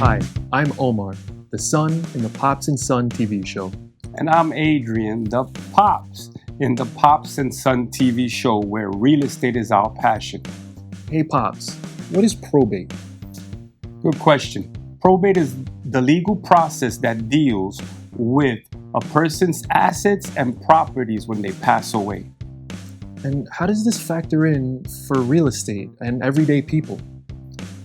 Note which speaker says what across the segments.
Speaker 1: Hi, I'm Omar, the son in the Pops and Son TV show.
Speaker 2: And I'm Adrian, the Pops, in the Pops and Son TV show where real estate is our passion.
Speaker 1: Hey Pops, what is probate?
Speaker 2: Good question. Probate is the legal process that deals with a person's assets and properties when they pass away.
Speaker 1: And how does this factor in for real estate and everyday people?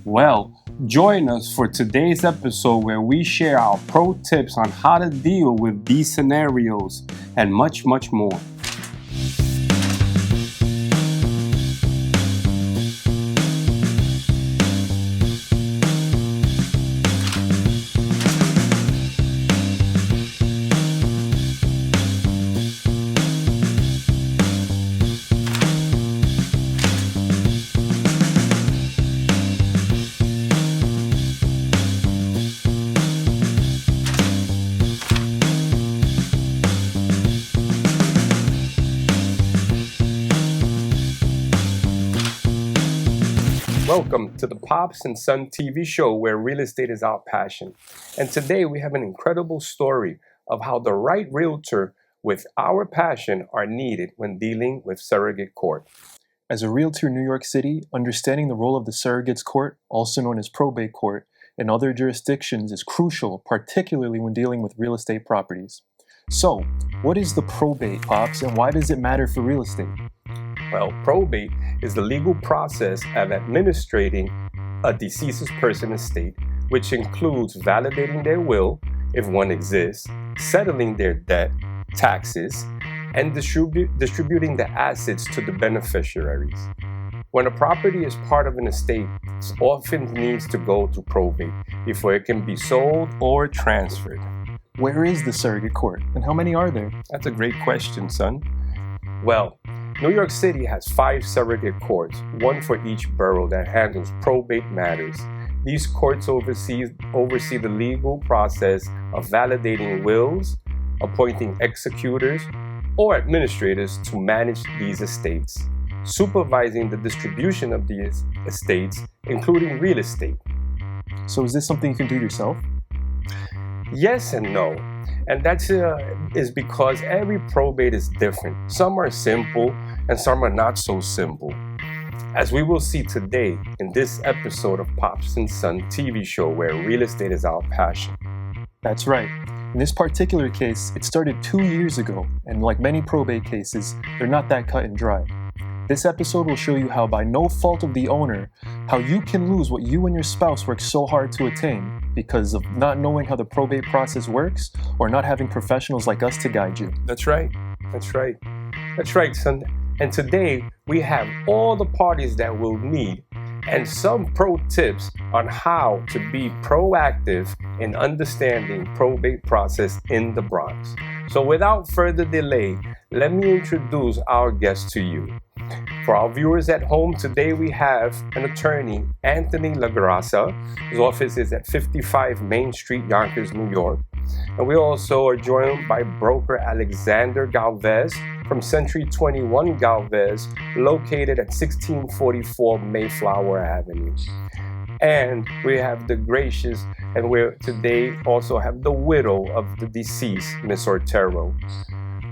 Speaker 2: Well, join us for today's episode where we share our pro tips on how to deal with these scenarios and much, much more. Welcome to the Pops and Son TV show where real estate is our passion. And today we have an incredible story of how the right realtor with our passion are needed when dealing with surrogate court.
Speaker 1: As a realtor in New York City, understanding the role of the surrogates court, also known as probate court, in other jurisdictions is crucial, particularly when dealing with real estate properties. So, what is the probate, Pops, and why does it matter for real estate?
Speaker 2: Well, probate is the legal process of administering a deceased person's estate, which includes validating their will, if one exists, settling their debt, taxes, and distributing the assets to the beneficiaries. When a property is part of an estate, it often needs to go to probate before it can be sold or transferred.
Speaker 1: Where is the surrogate court, and how many are there?
Speaker 2: That's a great question, son. Well, New York City has 5 surrogate courts, one for each borough that handles probate matters. These courts oversee the legal process of validating wills, appointing executors or administrators to manage these estates, supervising the distribution of these estates, including real estate.
Speaker 1: So is this something you can do yourself?
Speaker 2: Yes and no. And that is because every probate is different. Some are simple and some are not so simple. As we will see today in this episode of Pops and Son TV show where real estate is our passion.
Speaker 1: That's right. In this particular case, it started 2 years ago, and like many probate cases, they're not that cut and dry. This episode will show you how, by no fault of the owner, how you can lose what you and your spouse worked so hard to attain because of not knowing how the probate process works or not having professionals like us to guide you.
Speaker 2: That's right. That's right. That's right, son. And today we have all the parties that we'll need and some pro tips on how to be proactive in understanding probate process in the Bronx. So without further delay, let me introduce our guest to you. For our viewers at home, today we have an attorney, Anthony LaGracia. His office is at 55 Main Street, Yonkers, New York. And we also are joined by broker Alexander Galvez from Century 21 Galvez, located at 1644 Mayflower Avenue. And we have the gracious, and we today also have the widow of the deceased, Miss Ortero,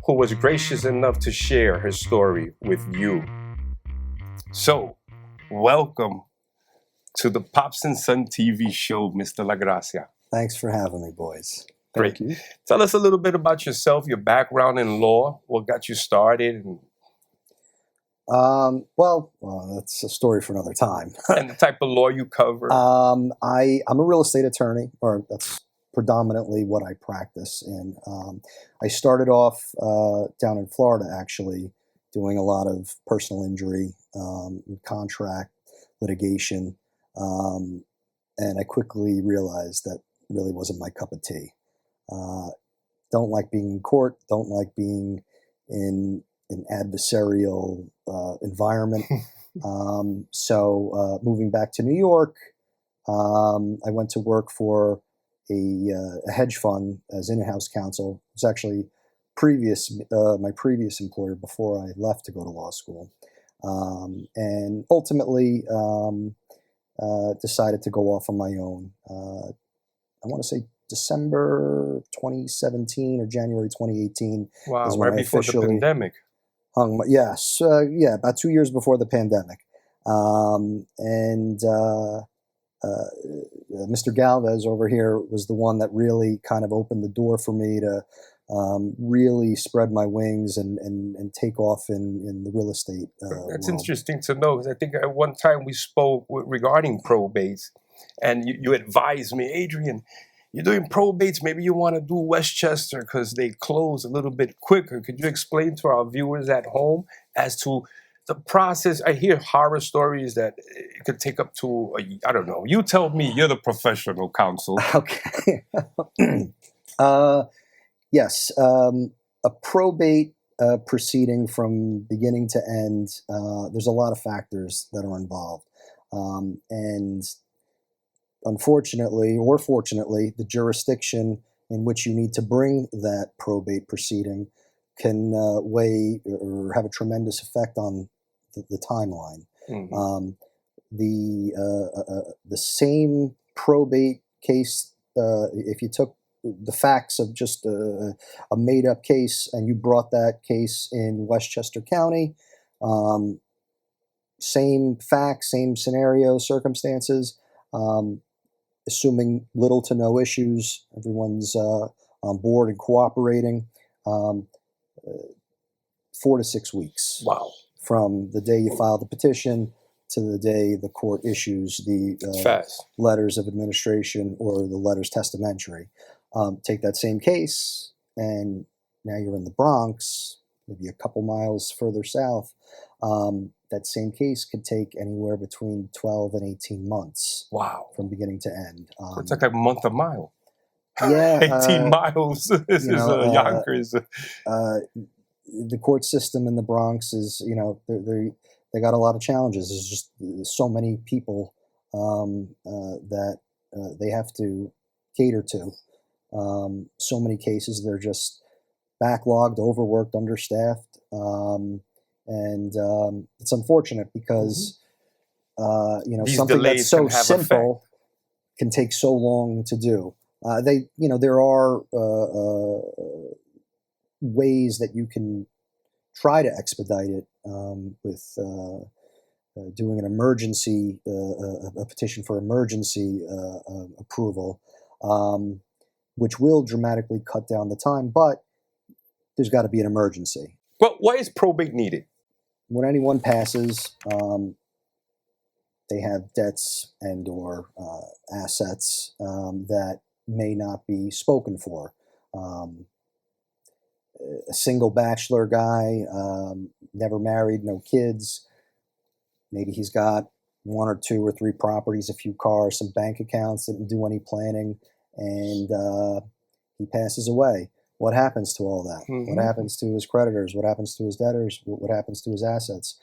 Speaker 2: who was gracious enough to share her story with you. So, welcome to the Pops and Son TV show, Mr. LaGracia.
Speaker 3: Thanks for having me, boys.
Speaker 2: Great. Tell us a little bit about yourself, your background in law, what got you started,
Speaker 3: Well, that's a story for another time.
Speaker 2: and the type of law you cover.
Speaker 3: I'm a real estate attorney, or that's predominantly what I practice. And I started off down in Florida, actually, doing a lot of personal injury, contract litigation, and I quickly realized that really wasn't my cup of tea. Don't like being in court, don't like being in an adversarial environment. So moving back to New York, I went to work for a hedge fund as in-house counsel. It was actually my previous employer before I left to go to law school. And ultimately decided to go off on my own. I want to say December 2017 or January 2018
Speaker 2: Wow,
Speaker 3: is when
Speaker 2: right
Speaker 3: I
Speaker 2: before the
Speaker 3: officially
Speaker 2: pandemic.
Speaker 3: hung. Yes, yeah, about 2 years before the pandemic. And Mr. Galvez over here was the one that really kind of opened the door for me to really spread my wings and take off in the real estate
Speaker 2: That's
Speaker 3: world.
Speaker 2: interesting to know, because I think at one time we spoke regarding probates, and you advised me, Adrian, you're doing probates, maybe you want to do Westchester because they close a little bit quicker. Could you explain to our viewers at home as to the process? I hear horror stories that it could take up to, I don't know. You tell me, you're the professional counsel.
Speaker 3: Okay. Yes, a probate proceeding from beginning to end, there's a lot of factors that are involved. And unfortunately, or fortunately, the jurisdiction in which you need to bring that probate proceeding can weigh or have a tremendous effect on the timeline.
Speaker 2: Mm-hmm.
Speaker 3: The same probate case, if you took the facts of just a made-up case and you brought that case in Westchester County, same facts, same scenario, circumstances, assuming little to no issues, everyone's on board and cooperating, 4 to 6 weeks.
Speaker 2: Wow.
Speaker 3: From the day you file the petition to the day the court issues the
Speaker 2: Fast.
Speaker 3: letters of administration or the letters testamentary. Take that same case, and now you're in the Bronx, maybe a couple miles further south. That same case could take anywhere between 12 and 18 months.
Speaker 2: Wow.
Speaker 3: From beginning to end.
Speaker 2: It's like a month a mile.
Speaker 3: Yeah.
Speaker 2: 18 miles. This is Yonkers.
Speaker 3: The court system in the Bronx is, they got a lot of challenges. There's just so many people that they have to cater to. So many cases, they're just backlogged, overworked, understaffed. And it's unfortunate because,
Speaker 2: These
Speaker 3: something
Speaker 2: delays
Speaker 3: that's so
Speaker 2: can have
Speaker 3: simple can take so long to do. There are ways that you can try to expedite it with doing an emergency, a petition for emergency approval, which will dramatically cut down the time, but there's got to be an emergency.
Speaker 2: Well, why is probate needed?
Speaker 3: When anyone passes, they have debts and or assets that may not be spoken for. A single bachelor guy, never married, no kids. Maybe he's got 1 or 2 or 3 properties, a few cars, some bank accounts, didn't do any planning, and he passes away. What happens to all that?
Speaker 2: Mm-hmm.
Speaker 3: What happens to his creditors? What happens to his debtors? What happens to his assets?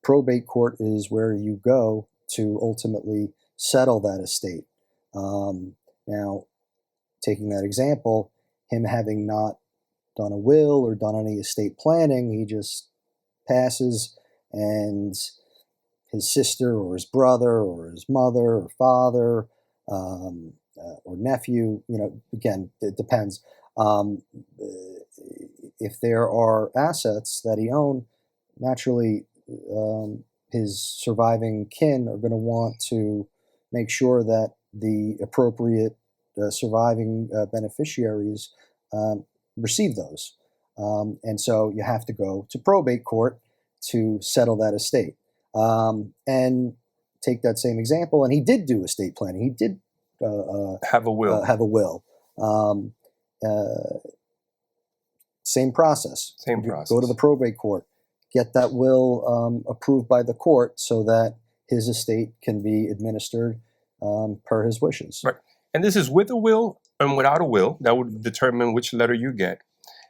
Speaker 3: Probate court is where you go to ultimately settle that estate. Now, taking that example, him having not done a will or done any estate planning, he just passes, and his sister or his brother or his mother or father or nephew, again, it depends. If there are assets that he owned, naturally his surviving kin are going to want to make sure that the appropriate surviving beneficiaries receive those. And so you have to go to probate court to settle that estate. And take that same example, and he did do estate planning. He did
Speaker 2: have a will.
Speaker 3: Same process.
Speaker 2: Same process.
Speaker 3: Go to the probate court, get that will approved by the court so that his estate can be administered per his wishes.
Speaker 2: Right. And this is with a will and without a will. That would determine which letter you get.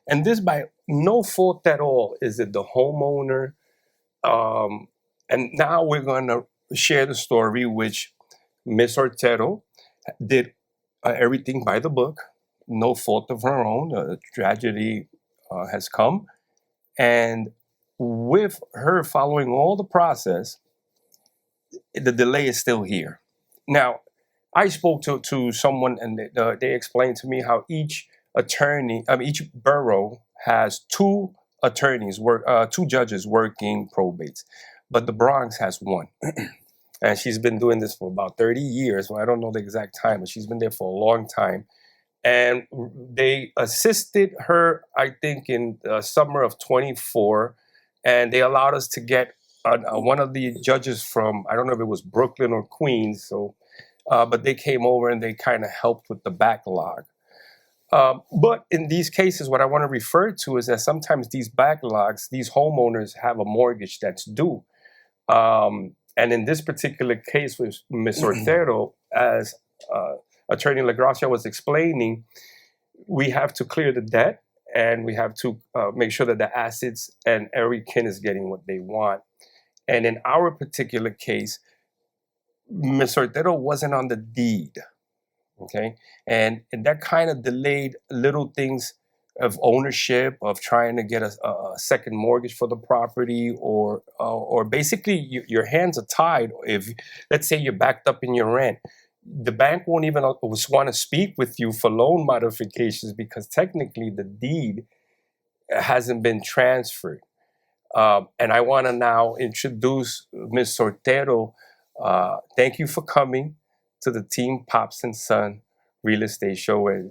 Speaker 2: And this, by no fault at all, is it the homeowner. And now we're going to share the story, which Miss Ortero did everything by the book, no fault of her own. A tragedy has come. And with her following all the process, the delay is still here. Now, I spoke to someone, and they explained to me how each each borough has two two judges working probates, but the Bronx has one. And she's been doing this for about 30 years. Well, I don't know the exact time, but she's been there for a long time. And they assisted her, I think, in the summer of 24. And they allowed us to get one of the judges from, I don't know if it was Brooklyn or Queens. So, but they came over and they kind of helped with the backlog. But in these cases, what I want to refer to is that sometimes these backlogs, these homeowners have a mortgage that's due. And in this particular case with Ms. Ortero, as Attorney LaGracia was explaining, we have to clear the debt and we have to make sure that the assets and every kin is getting what they want. And in our particular case, Ms. Ortero wasn't on the deed, okay? And that kind of delayed little things of ownership, of trying to get a second mortgage for the property, or basically your hands are tied. If, let's say, you're backed up in your rent, the bank won't even want to speak with you for loan modifications because technically the deed hasn't been transferred. And I want to now introduce Ms. Ortero. Thank you for coming to the Team Pops and Son Real Estate Show, where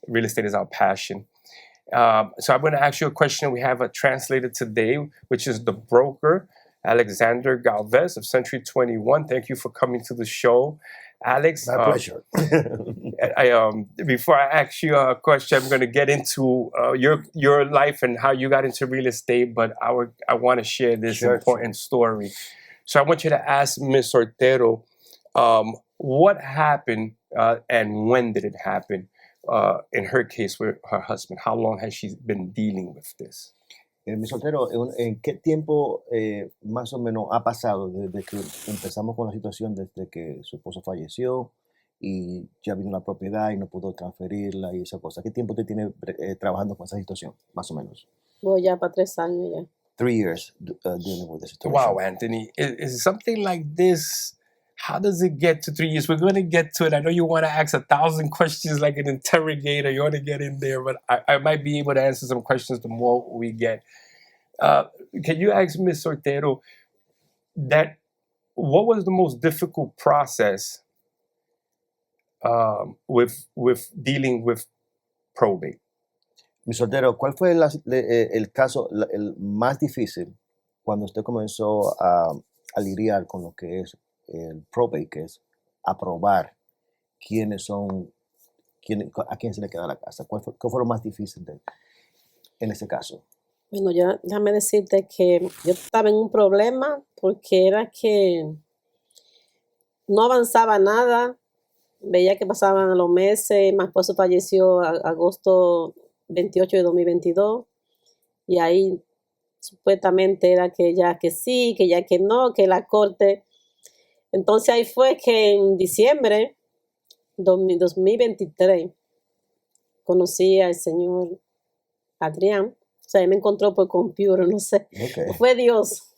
Speaker 2: real estate is our passion. So I'm going to ask you a question. We have a translator today, which is the broker, Alexander Galvez of Century 21. Thank you for coming to the show. Alex.
Speaker 4: My pleasure.
Speaker 2: Before I ask you a question, I'm going to get into your life and how you got into real estate, but I want to share this important story. So I want you to ask Ms. Ortero, what happened and when did it happen? In her case with her husband, how long has she been dealing with this?
Speaker 4: Mi soltero, ¿en qué tiempo más o menos ha pasado desde que empezamos con la situación, desde que su esposo falleció y ya vino la propiedad y no pudo transferirla y esa cosa? ¿Qué tiempo te tiene trabajando con esa situación, más o menos?
Speaker 5: Voy ya para 3 años ya.
Speaker 4: 3 years dealing with the situation.
Speaker 2: Wow, Anthony, is something like this? How does it get to 3 years? We're going to get to it. I know you want to ask 1,000 questions like an interrogator. You want to get in there, but I might be able to answer some questions the more we get. Can you ask Ms. Ortero what was the most difficult process with dealing with probate?
Speaker 4: Mi soltero, ¿cuál fue el caso el más difícil cuando usted comenzó a lidiar con lo que es el probate, que es aprobar a quién se le queda la casa? ¿Qué fue lo más difícil en ese caso?
Speaker 5: Bueno, déjame decirte que yo estaba en un problema porque era que no avanzaba nada. Veía que pasaban los meses. Mi esposo falleció agosto 28 de 2022 y ahí supuestamente era que ya que sí, que ya que no, que la corte. Entonces ahí fue que en diciembre 2023 conocí al señor Adrian. O sea, él me encontró por computer, no sé.
Speaker 4: Okay.
Speaker 5: Fue Dios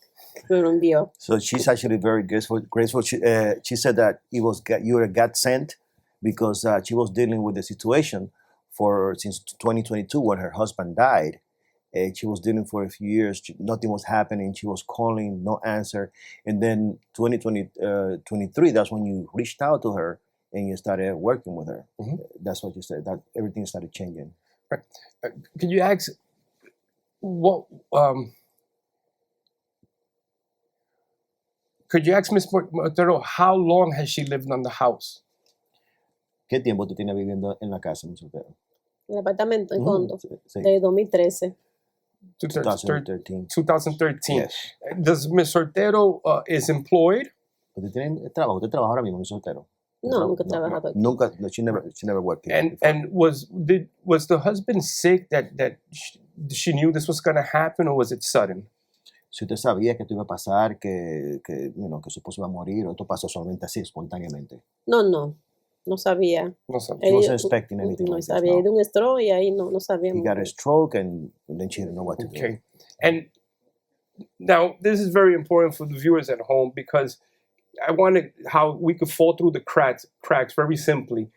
Speaker 5: que me lo envió.
Speaker 4: So she's actually very grateful. She said that you were God sent because she was dealing with the situation since 2022 when her husband died. She was dealing for a few years. Nothing was happening. She was calling, no answer. And then 2023, that's when you reached out to her and you started working with her. Mm-hmm. That's what you said, that everything started changing.
Speaker 2: Can you ask could you ask Ms. Ortero, how long has she lived on the house?
Speaker 4: ¿Qué tiempo tú tienes viviendo en la casa, mi soltero?
Speaker 5: En el apartamento, en condo, de 2013.
Speaker 4: 2013.
Speaker 2: 2013.
Speaker 4: Yes.
Speaker 2: Does Ms. Ortero is employed?
Speaker 4: ¿Usted tiene trabajo? ¿Usted trabaja ahora mismo, mi soltero?
Speaker 5: No, nunca he trabajado aquí.
Speaker 4: Nunca, she never worked here before.
Speaker 2: And was the husband sick that she knew this was going to happen, or was it sudden?
Speaker 4: Si usted sabía que esto iba a pasar, que su esposo iba a morir, o esto pasó solamente así, espontáneamente.
Speaker 5: No sabía.
Speaker 2: No sabía.
Speaker 4: He wasn't expecting anything
Speaker 5: No
Speaker 4: like
Speaker 5: sabía.
Speaker 4: this,
Speaker 5: De un stroke y ahí no sabía.
Speaker 4: He got a stroke and then she didn't know what to do.
Speaker 2: Okay. And now this is very important for the viewers at home because I wanted how we could fall through the cracks very simply.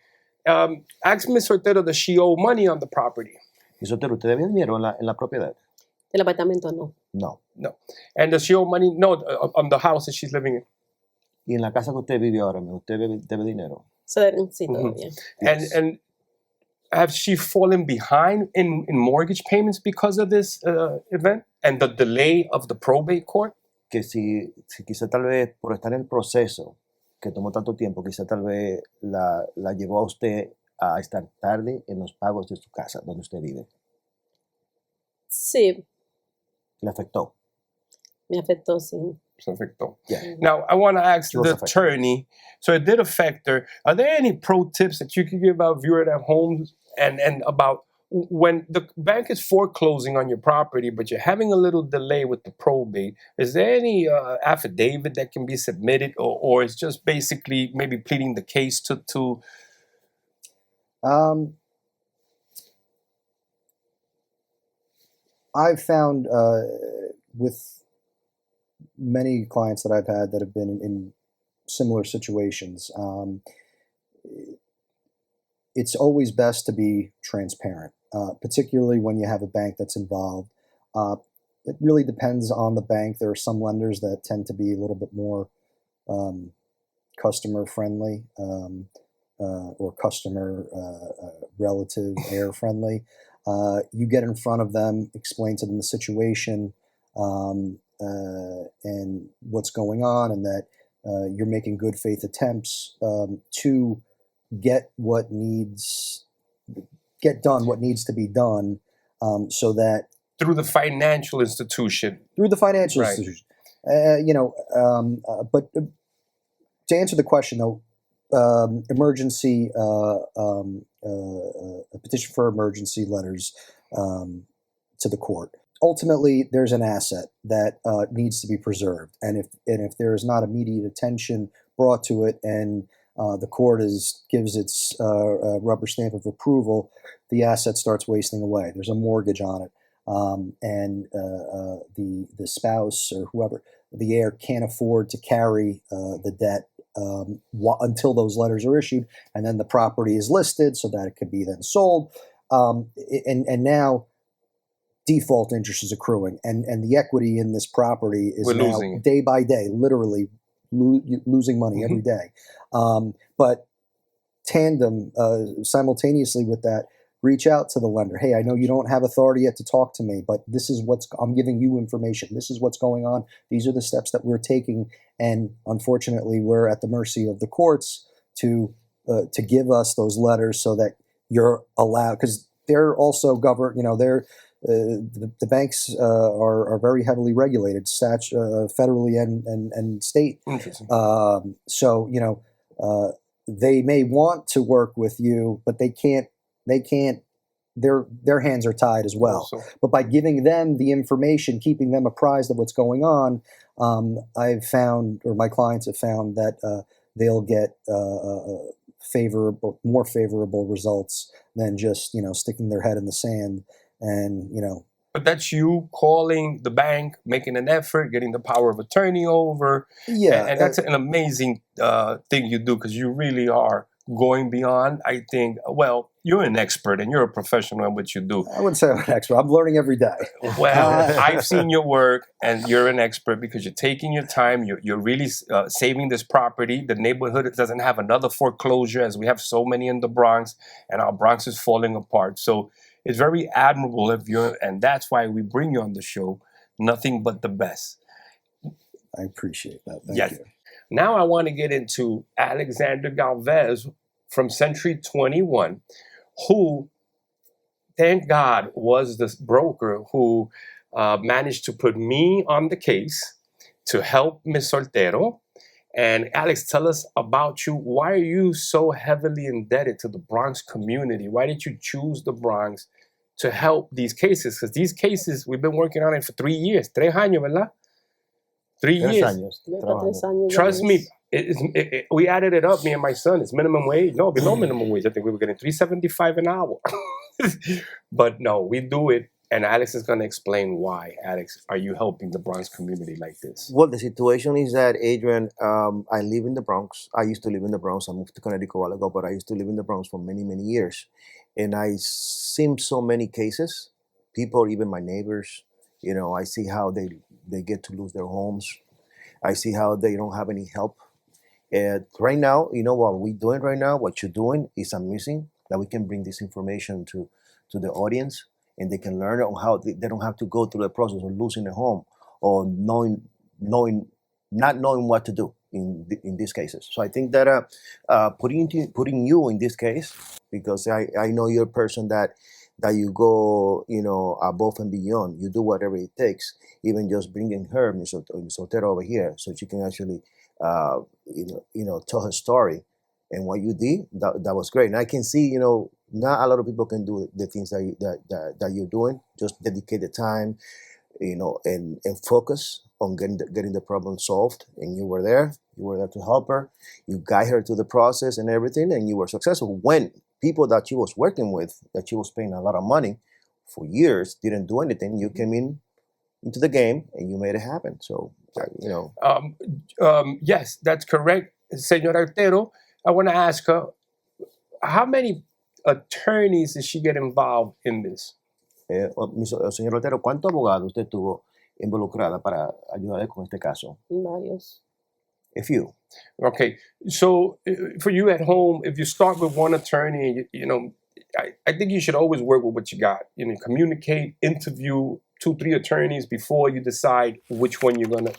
Speaker 2: Ask Ms. Ortero, does she owe money on the property?
Speaker 4: Y Sotero, ¿usted debía dinero en la propiedad?
Speaker 5: El apartamento no.
Speaker 4: No.
Speaker 2: No. And does she owe money? No, on the house that she's living in.
Speaker 4: Y en la casa que usted vive ahora, ¿usted debe dinero?
Speaker 5: Sí, todavía.
Speaker 4: Yes.
Speaker 2: And have she fallen behind in mortgage payments because of this event and the delay of the probate court?
Speaker 4: Que si quizá tal vez por estar en el proceso que tomó tanto tiempo, quizá tal vez la llevó a usted a estar tarde en los pagos de su casa, donde usted vive.
Speaker 5: Sí,
Speaker 4: ¿Le afectó?
Speaker 5: me afectó, sí.
Speaker 2: Perfecto.
Speaker 4: Yeah.
Speaker 2: Now, I want to ask
Speaker 4: She was
Speaker 2: the
Speaker 4: affected.
Speaker 2: attorney, so it did affect her. Are there any pro tips that you could give out viewers at home and about when the bank is foreclosing on your property, but you're having a little delay with the probate? Is there any affidavit that can be submitted, or it's just basically maybe pleading the case to
Speaker 3: I've found with many clients that I've had that have been in similar situations, it's always best to be transparent, particularly when you have a bank that's involved. It really depends on the bank. There are some lenders that tend to be a little bit more customer friendly or customer relative heir friendly. You get in front of them, explain to them the situation and what's going on, and that you're making good faith attempts to get what needs to be done, so that
Speaker 2: through the financial institution.
Speaker 3: through the financial
Speaker 2: Right.
Speaker 3: institution, but to answer the question though, emergency a petition for emergency letters to the court. Ultimately, there's an asset that needs to be preserved, and if there is not immediate attention brought to it, and the court gives its rubber stamp of approval, the asset starts wasting away. There's a mortgage on it, and the spouse or whoever, the heir, can't afford to carry the debt until those letters are issued, and then the property is listed so that it can be then sold, and now default interest is accruing, and the equity in this property is
Speaker 2: We're
Speaker 3: now
Speaker 2: losing.
Speaker 3: day by day, literally losing money every day. But simultaneously with that, reach out to the lender. Hey, I know you don't have authority yet to talk to me, but this is I'm giving you information. This is what's going on. These are the steps that we're taking, and unfortunately, we're at the mercy of the courts to give us those letters so that you're allowed, because they're also governed. The banks are very heavily regulated, federally and state.
Speaker 2: Interesting.
Speaker 3: So they may want to work with you, but they can't. Their hands are tied as well.
Speaker 2: Also.
Speaker 3: But by giving them the information, keeping them apprised of what's going on, I've found, or my clients have found, that they'll get more favorable results than just sticking their head in the sand and
Speaker 2: But that's you calling the bank, making an effort, getting the power of attorney over.
Speaker 3: Yeah,
Speaker 2: And that's an amazing thing you do, because you really are going beyond. I think, well, you're an expert and you're a professional in what you do.
Speaker 3: I wouldn't say I'm an expert. I'm learning every day.
Speaker 2: Well, I've seen your work, and you're an expert because you're taking your time. You're really saving this property. The neighborhood doesn't have another foreclosure, as we have so many in the Bronx, and our Bronx is falling apart. So it's very admirable of you, and that's why we bring you on the show. Nothing but the best.
Speaker 3: I appreciate that. Thank
Speaker 2: Yes.
Speaker 3: you.
Speaker 2: Now I want to get into Alexander Galvez from Century 21, who, thank God, was the broker who managed to put me on the case to help Ms. Soltero. And Alex, tell us about you. Why are you so heavily indebted to the Bronx community? Why did you choose the Bronx to help these cases? Because these cases, we've been working on it for 3 years. 3 años, ¿verdad? 3
Speaker 4: 3
Speaker 2: years.
Speaker 4: años
Speaker 5: Ya está
Speaker 4: trabajando.
Speaker 5: 3 años. ya
Speaker 2: Trust me,
Speaker 5: es.
Speaker 2: we added it up, me and my son. It's minimum wage. No, below minimum wage. I think we were getting $3.75 an hour. But no, we do it. And Alex is going to explain why. Alex, are you helping the Bronx community like this?
Speaker 4: Well, the situation is that, Adrian, I live in the Bronx. I used to live in the Bronx. I moved to Connecticut a while ago, but I used to live in the Bronx for many, many years. And I seen so many cases, people, even my neighbors, I see how they get to lose their homes. I see how they don't have any help. And right now, what we're doing right now, what you're doing is amazing, that we can bring this information to the audience, and they can learn on how they don't have to go through the process of losing a home or not knowing what to do in these cases. So I think that putting you in this case, because I know you're a person that you go above and beyond. You do whatever it takes, even just bringing her Ms. Sotero over here so she can actually tell her story. And what you did, that was great. And I can see, not a lot of people can do the things that you're doing. Just dedicate the time, and focus on getting the problem solved. And you were there to help her. You guide her through the process and everything, and you were successful. When people that she was working with, that she was paying a lot of money for years, didn't do anything, you came into the game and you made it happen. So,
Speaker 2: Yes, that's correct. Senora Otero, I want to ask her, how many attorneys did she get involved in this?
Speaker 4: Señor Otero, ¿cuántos abogados usted tuvo involucrada para ayudarle con este caso?
Speaker 5: Varios.
Speaker 4: A few.
Speaker 2: Okay, so for you at home, if you start with one attorney, I think you should always work with what you got. Communicate, interview 2-3 attorneys before you decide which one you're gonna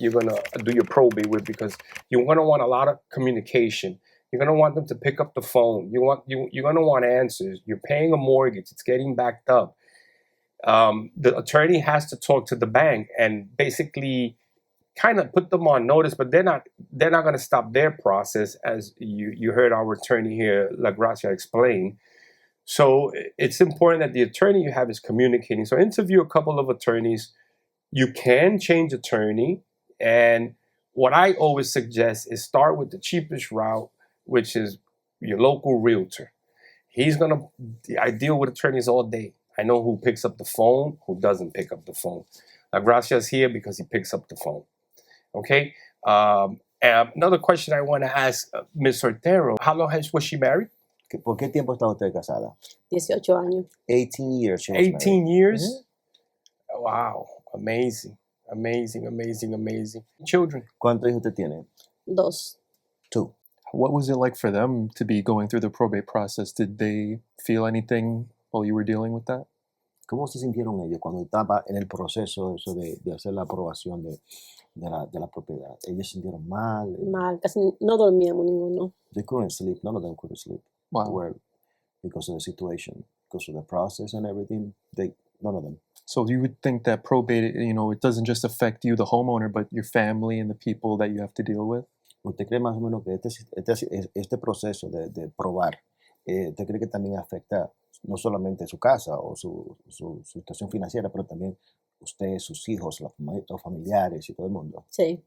Speaker 2: do your probate with, because you're gonna want a lot of communication. You're gonna want them to pick up the phone. You're gonna want answers. You're paying a mortgage. It's getting backed up. The attorney has to talk to the bank and basically kind of put them on notice, but they're not going to stop their process, as you heard our attorney here, La Gracia, explain. So it's important that the attorney you have is communicating. So interview a couple of attorneys. You can change attorney, and what I always suggest is start with the cheapest route, which is your local realtor. I deal with attorneys all day. I know who picks up the phone, who doesn't pick up the phone. La Gracia is here because he picks up the phone. Okay. Another question I want to ask Ms. Ortero, how long was she married?
Speaker 4: ¿Por qué tiempo está usted casada?
Speaker 5: 18 años.
Speaker 4: 18 years. She was
Speaker 2: 18
Speaker 4: married.
Speaker 2: years?
Speaker 4: Mm-hmm.
Speaker 2: Wow. Amazing. Amazing, amazing, amazing. Children?
Speaker 4: ¿Cuántos hijos usted tiene?
Speaker 5: 2.
Speaker 4: 2.
Speaker 1: What was it like for them to be going through the probate process? Did they feel anything while you were dealing with that?
Speaker 4: ¿Cómo se sintieron ellos cuando estaba en el proceso eso de hacer la aprobación de la propiedad? ¿Ellos se sintieron mal?
Speaker 5: Mal, casi no dormíamos ninguno.
Speaker 4: They couldn't sleep. None of them couldn't sleep.
Speaker 1: Wow.
Speaker 4: Because of the situation, because of the process and everything. None of them.
Speaker 1: So you would think that probate, it doesn't just affect you, the homeowner, but your family and the people that you have to deal with?
Speaker 4: ¿Usted cree más o menos que este proceso de probar, usted cree que también afecta no solamente su casa o su situación financiera, pero también usted, sus hijos, los familiares y todo el mundo?
Speaker 5: Sí.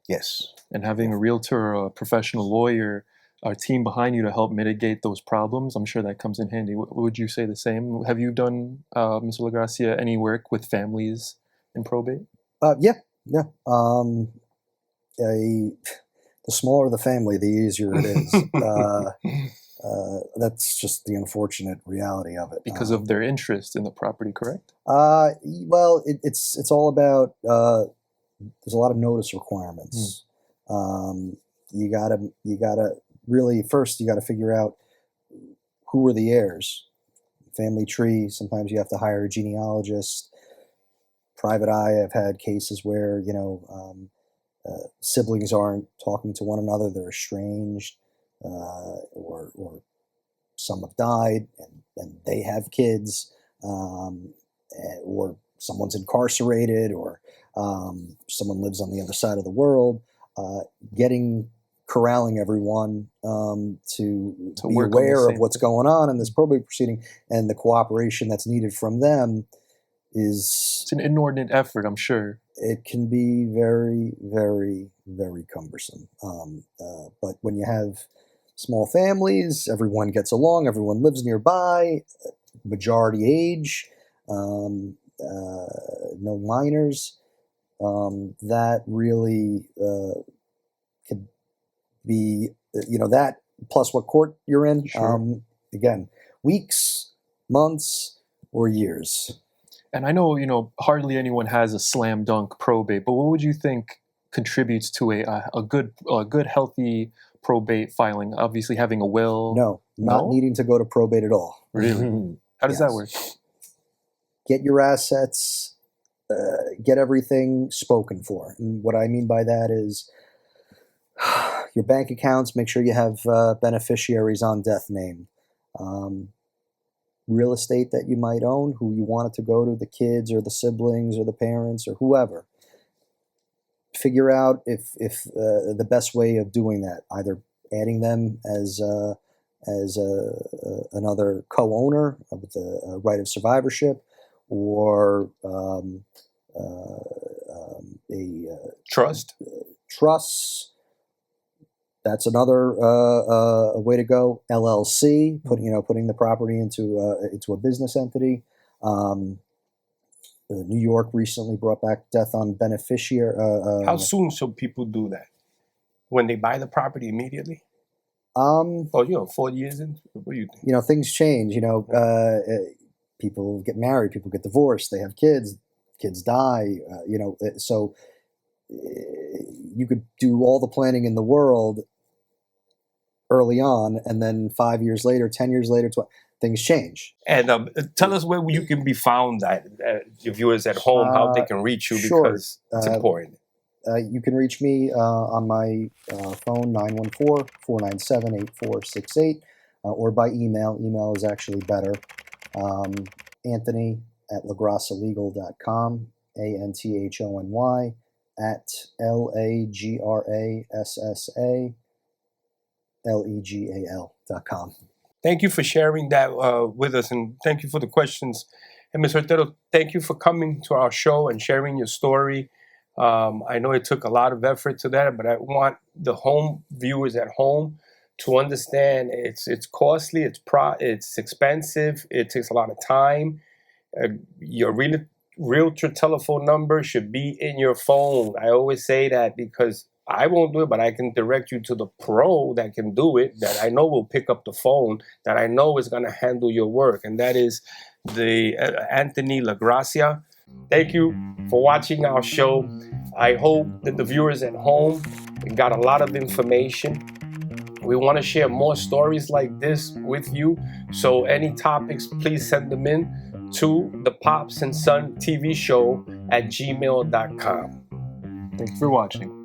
Speaker 4: Yes.
Speaker 1: And having a realtor or a professional lawyer, a team behind you to help mitigate those problems, I'm sure that comes in handy. Would you say the same? Have you done, Mr. La Gracia, any work with families in probate?
Speaker 3: Yeah. The smaller the family, the easier it is. That's just the unfortunate reality of it.
Speaker 1: Because of their interest in the property, correct?
Speaker 3: Well, it's all about. There's a lot of notice requirements. You gotta really first you gotta figure out who are the heirs. Family tree. Sometimes you have to hire a genealogist. Private eye. I've had cases where siblings aren't talking to one another; they're estranged, or some have died and they have kids, or someone's incarcerated, or someone lives on the other side of the world. Corralling everyone to be aware of what's going on in this probate proceeding, and the cooperation that's needed from them it's
Speaker 1: an inordinate effort, I'm sure.
Speaker 3: It can be very, very, very cumbersome. But when you have small families, everyone gets along, everyone lives nearby, majority age, no minors. That really could be, that plus what court you're in.
Speaker 1: Sure.
Speaker 3: Again, weeks, months, or years.
Speaker 1: And I know, hardly anyone has a slam dunk probate, but what would you think contributes to a good healthy probate filing? Obviously, having a will.
Speaker 3: No, not
Speaker 1: No?
Speaker 3: needing to go to probate at all.
Speaker 1: Really? How does that
Speaker 3: Yes.
Speaker 1: work?
Speaker 3: Get your assets, get everything spoken for. And what I mean by that is your bank accounts, make sure you have beneficiaries on death named. Real estate that you might own, who you want it to go to, the kids or the siblings or the parents or whoever. Figure out if the best way of doing that, either adding them as another co-owner with the right of survivorship, or a
Speaker 2: Trust.
Speaker 3: trust. That's another way to go. LLC, putting the property into a business entity. New York recently brought back death on beneficiary.
Speaker 2: How soon should people do that? When they buy the property immediately?
Speaker 3: Um,
Speaker 2: 4 years in? What do you think?
Speaker 3: Things change. People get married, people get divorced, they have kids die. So you could do all the planning in the world early on, and then 5 years later, 10 years later, things change.
Speaker 2: And tell us where you can be found at your viewers at home, how they can reach you,
Speaker 3: Sure.
Speaker 2: because it's important.
Speaker 3: You can reach me on my phone, 914-497-8468, or by email. Email is actually better. Anthony at lagrassalegal.com, ANTHONY at LAGRASSALEGAL.com.
Speaker 2: Thank you for sharing that with us, and thank you for the questions. And Ms. Ortero, thank you for coming to our show and sharing your story. I know it took a lot of effort to that, but I want the home viewers at home to understand it's costly, it's expensive, it takes a lot of time. Your realtor telephone number should be in your phone. I always say that because I won't do it, but I can direct you to the pro that can do it, that I know will pick up the phone, that I know is going to handle your work, and that is the Anthony LaGracia. Thank you for watching our show. I hope that the viewers at home got a lot of information. We want to share more stories like this with you. So any topics, please send them in to the Pops and Son TV show at gmail.com.
Speaker 1: Thank you for watching.